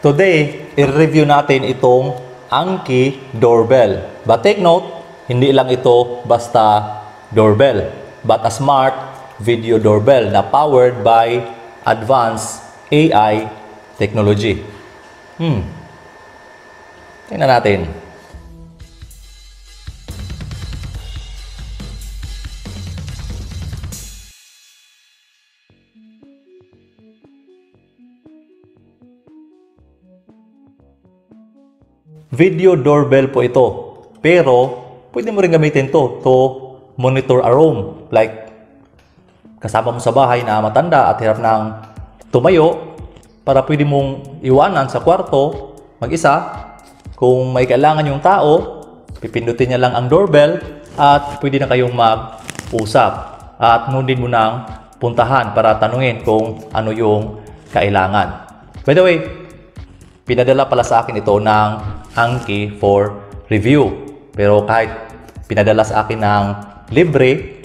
Today, i-review natin itong Anki doorbell. But take note, hindi lang ito basta doorbell, but a smart video doorbell na powered by advanced AI technology. Tingnan natin. Video doorbell po ito. Pero, pwede mo rin gamitin to monitor a room. Like, kasama mo sa bahay na matanda at hirap ng tumayo para pwede mong iwanan sa kwarto mag-isa. Kung may kailangan yung tao, pipindutin niya lang ang doorbell at pwede na kayong mag-usap. At nundin mo nang puntahan para tanungin kung ano yung kailangan. By the way, pinadala pala sa akin ito ng Anki for review. Pero kahit pinadala sa akin ng libre,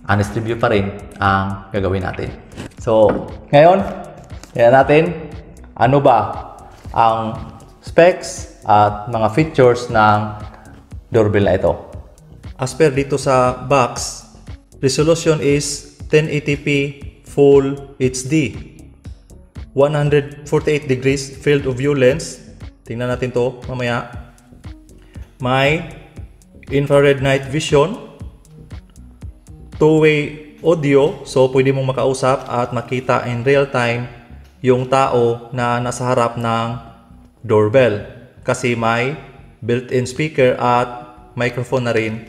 honest review pa rin ang gagawin natin. So, ngayon, tingnan natin ano ba ang specs at mga features ng doorbell na ito. As per dito sa box, resolution is 1080p Full HD, 148 degrees field of view lens. Tingnan natin to mamaya. May infrared night vision, two-way audio, so pwede mong makausap at makita in real time yung tao na nasa harap ng doorbell kasi may built-in speaker at microphone na rin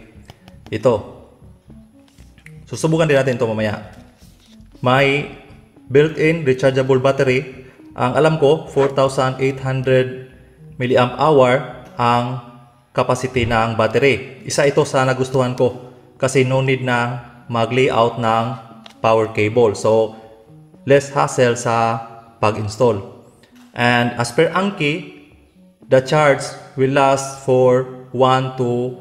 ito. Susubukan din natin ito mamaya. May built-in rechargeable battery. Ang alam ko, 4,800 mAh ang capacity ng battery. Isa ito sa nagustuhan ko kasi no need na mag-layout ng power cable. So, less hassle sa pag-install. And as per Anki, the charge will last for 1 to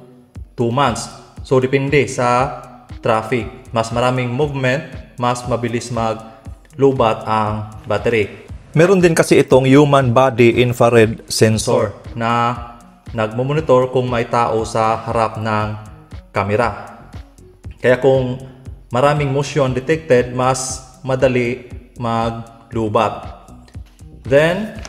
2 months. So, depende sa traffic. Mas maraming movement, mas mabilis mag-lubat ang battery. Meron din kasi itong human body infrared sensor na nagmomonitor kung may tao sa harap ng kamera. Kaya kung maraming motion detected, mas madali maglubat. Then,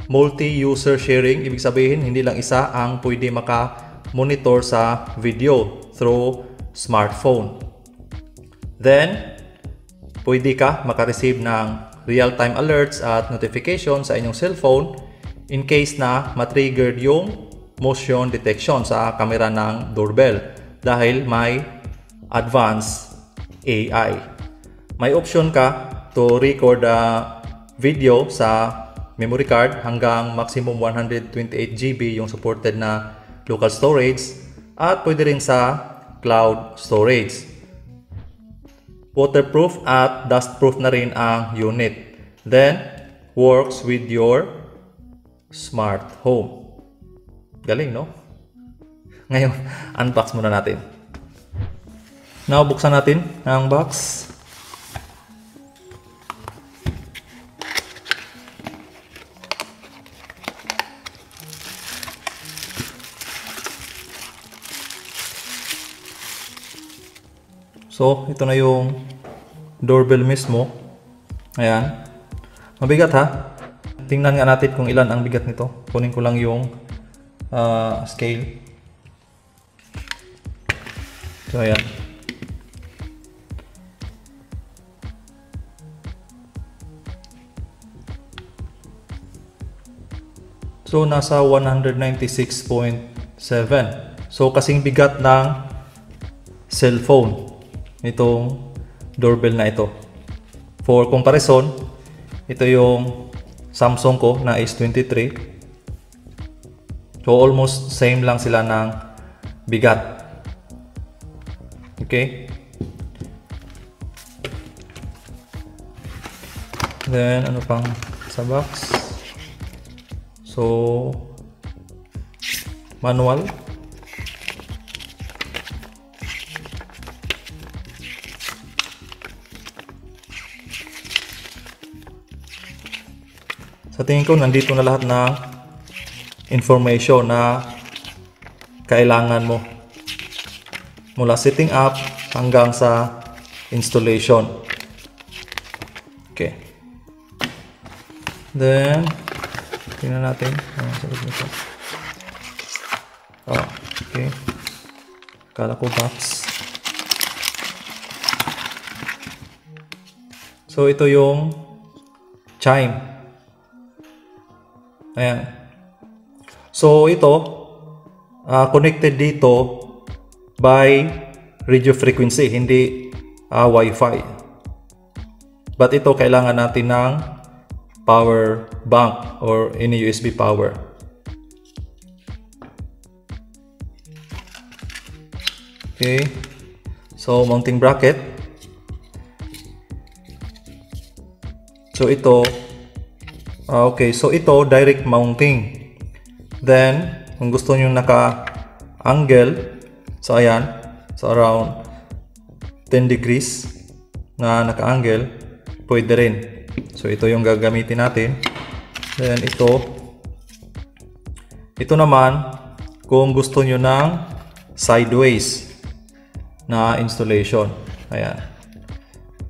multi-user sharing. Ibig sabihin, hindi lang isa ang pwede maka-monitor sa video through smartphone. Then, pwede ka makareceive ng real-time alerts at notifications sa inyong cellphone in case na matriggered yung motion detection sa camera ng doorbell dahil may advanced AI. May option ka to record a video sa memory card hanggang maximum 128 GB yung supported na local storage at pwede rin sa cloud storage. Waterproof at dustproof na rin ang unit. Then, works with your smart home. Galing, no? Ngayon, unbox muna natin. Now, buksan natin ang box. So, ito na yung doorbell mismo. Ayan. Mabigat ha. Tingnan nga natin kung ilan ang bigat nito. Kunin ko lang yung scale. So, ayan. So, nasa 196.7. So, kasing bigat ng cellphone itong doorbell na ito. For comparison, ito yung Samsung ko na S23. So almost same lang sila ng bigat. Okay? Then ano pang sa box? So manual. Sa tingin ko, nandito na lahat ng information na kailangan mo. Mula setting up hanggang sa installation. Okay. Then, tingnan natin. Oh, okay. Kala ko box. So, ito yung chime. Ayan. So, ito, connected dito by radio frequency, hindi Wi-Fi. But ito, kailangan natin ng power bank or any USB power. Okay. So, mounting bracket. So, ito, okay. So, ito, direct mounting. Then, kung gusto nyo naka-angle, so, ayan. So, around 10 degrees na naka-angle, pwede rin. So, ito yung gagamitin natin. Then, ito naman, kung gusto nyo ng sideways na installation. Ayan.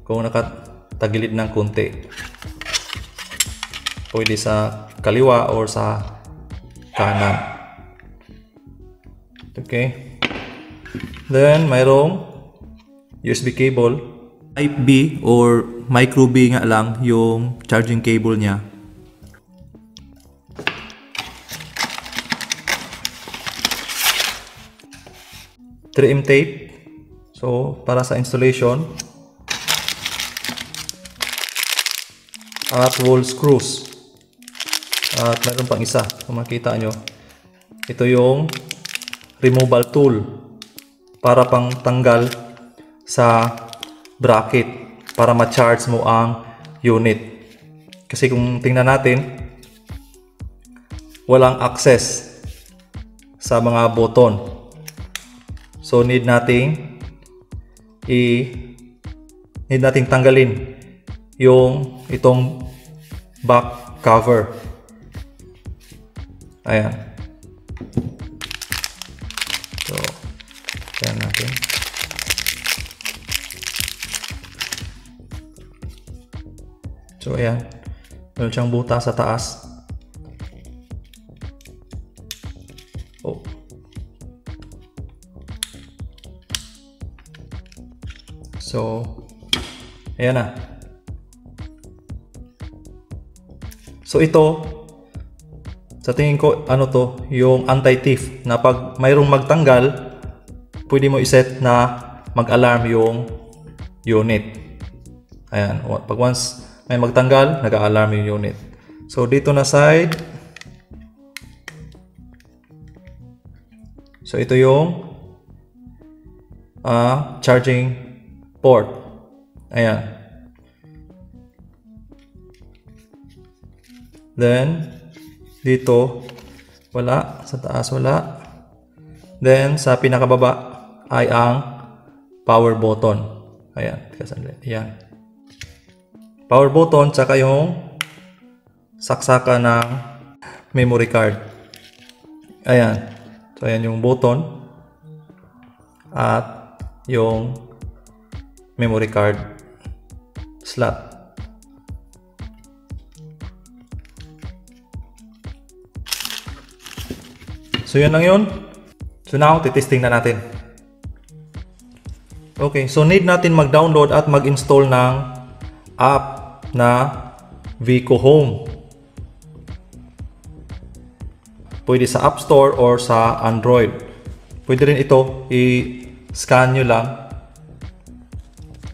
Kung nakatagilid ng kunti. Pwede sa kaliwa or sa kanan. Okay. Then, mayroong USB cable. Type B or micro B nga lang yung charging cable niya. Trim tape. So, para sa installation. At wall screws. At mayroon pang isa. Kung makita nyo. Ito yung removal tool. Para pang tanggal sa bracket. Para ma-charge mo ang unit. Kasi kung tingnan natin, walang access sa mga button. So, need nating tanggalin yung itong back cover. Ayan. So, ayan natin. So, ayan. Meron siyang buta sa taas. Oh. So, ayan na. So, ito, sa tingin ko, ano to, yung anti-thief na pag mayroong magtanggal, pwede mo iset na mag-alarm yung unit. Ayan. Pag once may magtanggal, nag-alarm yung unit. So, dito na side. So, ito yung charging port. Ayan. Then, dito, wala. Sa taas, wala. Then, sa pinakababa ay ang power button. Ayan. Ayan. Power button, tsaka yung saksaka ng memory card. Ayan. So, ayan yung button. At yung memory card slot. So, yun lang yun. So, now, titesting na natin. Okay. So, need natin mag-download at mag-install ng app na Vico Home. Pwede sa App Store or sa Android. Pwede rin ito, i-scan nyo lang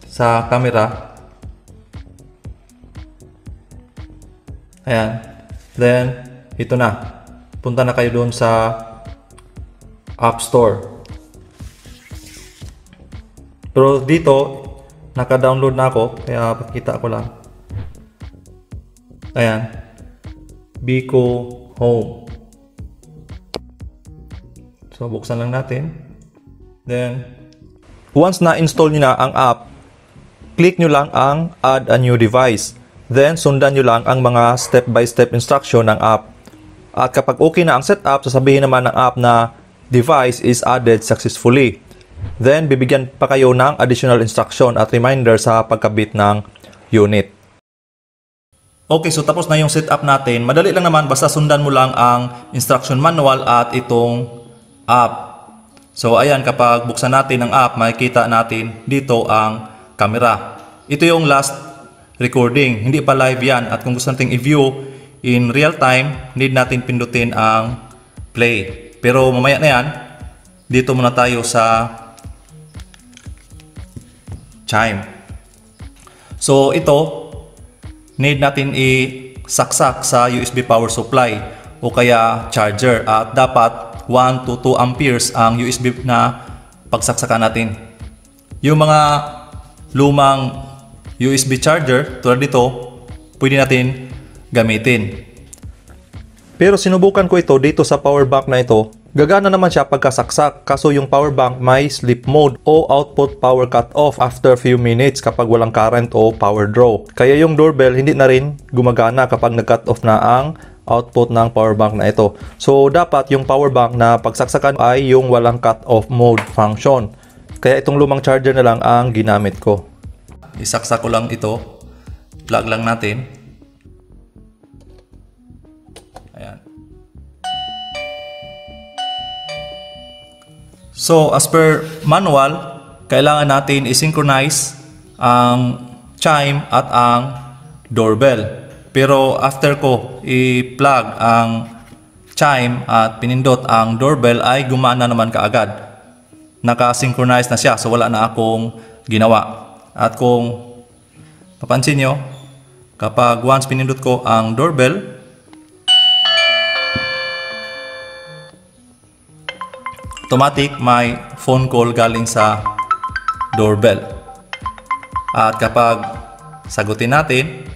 sa camera. Ayan. Then, ito na. Punta na kayo doon sa App Store. Pero dito, naka-download na ako. Kaya pakita ko lang. Ayan. Vico Home. So, buksan lang natin. Then, once na-install nyo na ang app, click nyo lang ang Add a New Device. Then, sundan nyo lang ang mga step-by-step instruction ng app. At kapag okay na ang setup, sasabihin naman ng app na device is added successfully. Then, bibigyan pa kayo ng additional instruction at reminder sa pagkabit ng unit. Okay, so tapos na yung setup natin. Madali lang naman, basta sundan mo lang ang instruction manual at itong app. So ayan, kapag buksan natin ang app, makikita natin dito ang camera. Ito yung last recording, hindi pa live yan. At kung gusto natin i-view in real time, need natin pindutin ang play. Pero mamaya na yan, dito muna tayo sa chime. So ito, need natin i-saksak sa USB power supply o kaya charger. At dapat 1 to 2 amperes ang USB na pagsaksakan natin. Yung mga lumang USB charger tulad nito, pwede natin gamitin. Pero sinubukan ko ito dito sa power bank na ito. Gagana naman siya pagkasaksak, kaso yung power bank may sleep mode o output power cut off after few minutes kapag walang current o power draw. Kaya yung doorbell hindi na rin gumagana kapag nag-cut off na ang output ng power bank na ito. So dapat yung power bank na pagsaksakan ay yung walang cut off mode function. Kaya itong lumang charger na lang ang ginamit ko. Isaksak ko lang ito. Plug lang natin. Ayan. So as per manual, kailangan natin i-synchronize ang chime at ang doorbell. Pero after ko i-plug ang chime at pinindot ang doorbell ay gumana naman kaagad. Naka-synchronize na siya, so wala na akong ginawa. At kung papansin nyo, kapag once pinindot ko ang doorbell, automatic may phone call galing sa doorbell. At kapag sagutin natin,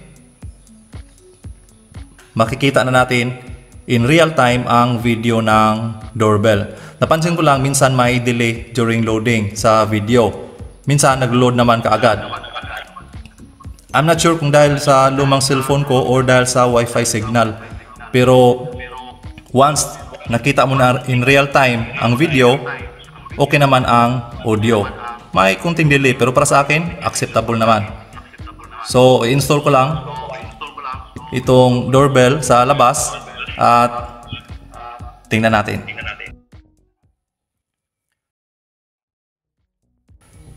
makikita na natin in real time ang video ng doorbell. Napansin ko lang, minsan may delay during loading sa video. Minsan nag-load naman kaagad. I'm not sure kung dahil sa lumang cellphone ko or dahil sa Wi-Fi signal. Pero once nakita mo na in real time ang video, okay naman ang audio. May kunting delay pero para sa akin, acceptable naman. So, i-install ko lang itong doorbell sa labas at tingnan natin.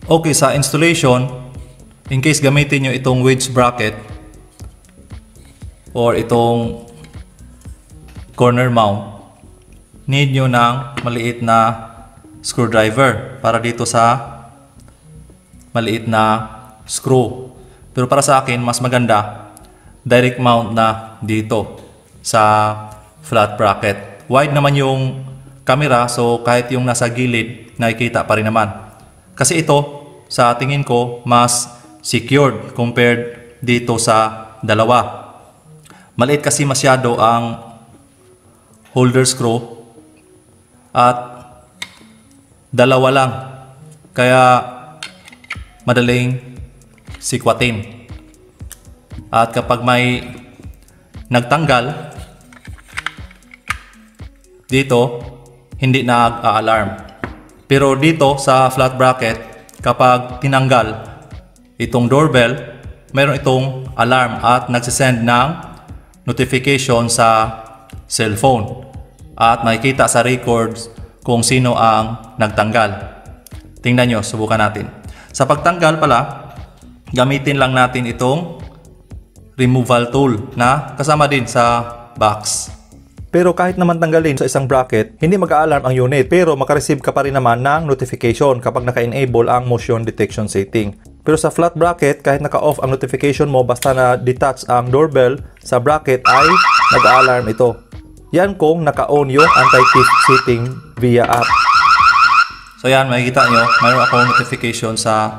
Okay, sa installation, in case gamitin nyo itong wedge bracket or itong corner mount, need nyo ng maliit na screwdriver para dito sa maliit na screw. Pero para sa akin, mas maganda direct mount na dito sa flat bracket. Wide naman yung camera, so kahit yung nasa gilid, nakikita pa rin naman. Kasi ito, sa tingin ko, mas secured compared dito sa dalawa. Maliit kasi masyado ang holder screw at dalawa lang. Kaya madaling sikwatin. At kapag may nagtanggal dito, hindi nag-a-alarm. Pero dito sa flat bracket, kapag tinanggal itong doorbell, mayroon itong alarm at nagsisend ng notification sa cellphone. At makikita sa records kung sino ang nagtanggal. Tingnan nyo, subukan natin. Sa pagtanggal pala, gamitin lang natin itong removal tool na kasama din sa box. Pero kahit naman tanggalin sa isang bracket, hindi mag-a-alarm ang unit pero makareceive ka pa rin naman ng notification kapag naka-enable ang motion detection setting. Pero sa flat bracket, kahit naka-off ang notification mo basta na-detach ang doorbell sa bracket ay nag-a-alarm ito. Yan kung naka-on yung anti-thief setting via app. So yan, makikita nyo, mayroon akong notification sa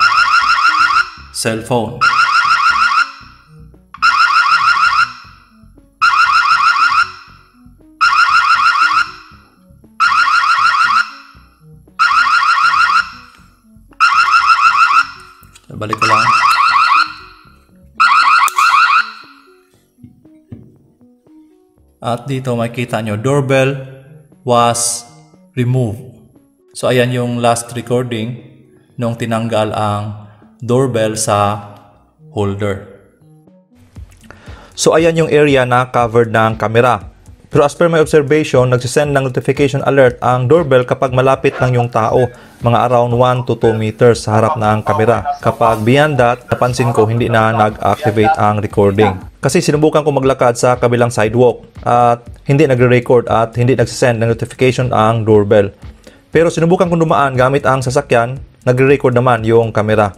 cellphone. Balik ko lang. At dito makikita nyo, doorbell was removed. So ayan yung last recording nung tinanggal ang doorbell sa holder. So ayan yung area na covered ng camera. Pero as per my observation, nagsisend ng notification alert ang doorbell kapag malapit lang yung tao, mga around 1 to 2 meters sa harap ng camera. Kapag beyond that, napansin ko hindi na nag-activate ang recording. Kasi sinubukan ko maglakad sa kabilang sidewalk at hindi nagre-record at hindi nagsisend ng notification ang doorbell. Pero sinubukan kong dumaan gamit ang sasakyan, nagre-record naman yung camera.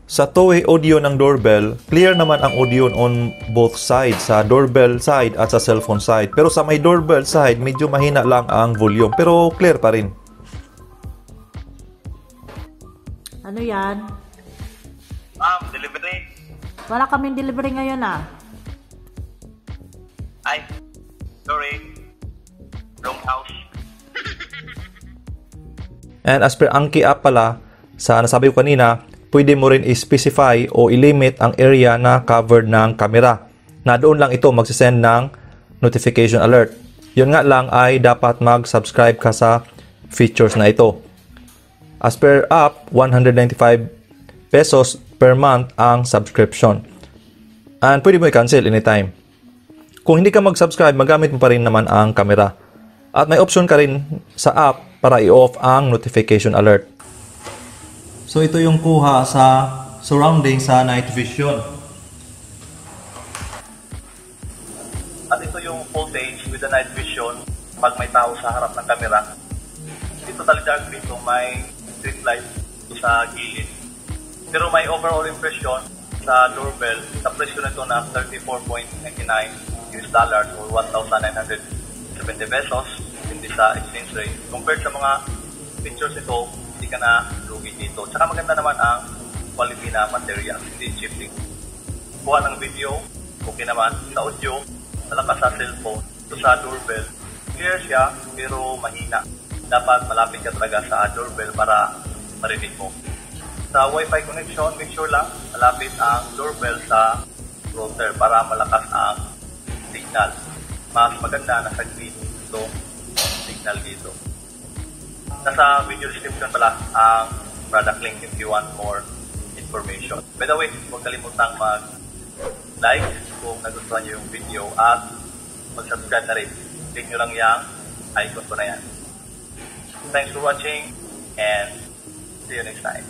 Sa two-way audio ng doorbell, clear naman ang audio on both sides, sa doorbell side at sa cellphone side. Pero sa may doorbell side, medyo mahina lang ang volume, pero clear pa rin. Ano yan? Delivery. Wala kaming delivery ngayon ah. Ay, sorry. Wrong house. And as per Anki app pala, sa nasabi ko kanina, pwede mo rin i-specify o i-limit ang area na covered ng camera, na doon lang ito magsisend ng notification alert. Yun nga lang ay dapat mag-subscribe ka sa features na ito. As per app, 195 pesos per month ang subscription. And pwede mo i-cancel anytime. Kung hindi ka mag-subscribe, magamit mo pa rin naman ang camera. At may option ka rin sa app para i-off ang notification alert. So ito yung kuha sa surrounding sa night vision. At ito yung footage with the night vision pag may tao sa harap ng camera. Dito talaga dito may street light sa gilid. Pero may overall impression sa doorbell. Sa presyo nito na $34.99 or 1,970 pesos hindi sa exchange rate. Compared sa mga pictures ito, hindi ka na lugi dito. Tsaka maganda naman ang quality na material, hindi cheaply. Kuha ng video, okay naman. Sa audio, malakas sa cellphone. Ito sa doorbell, clear siya pero mahina. Dapat malapit ka talaga sa doorbell para marinig mo. Sa Wi-Fi connection, make sure lang malapit ang doorbell sa router para malakas ang signal. Mas maganda na sa green itong signal dito. Nasa video description pala ang product link if you want more information. By the way, huwag kalimutang mag-like kung nagustuhan nyo yung video at mag-subscribe na rin. Click nyo lang yung icon ko na yan. Thanks for watching and see you next time.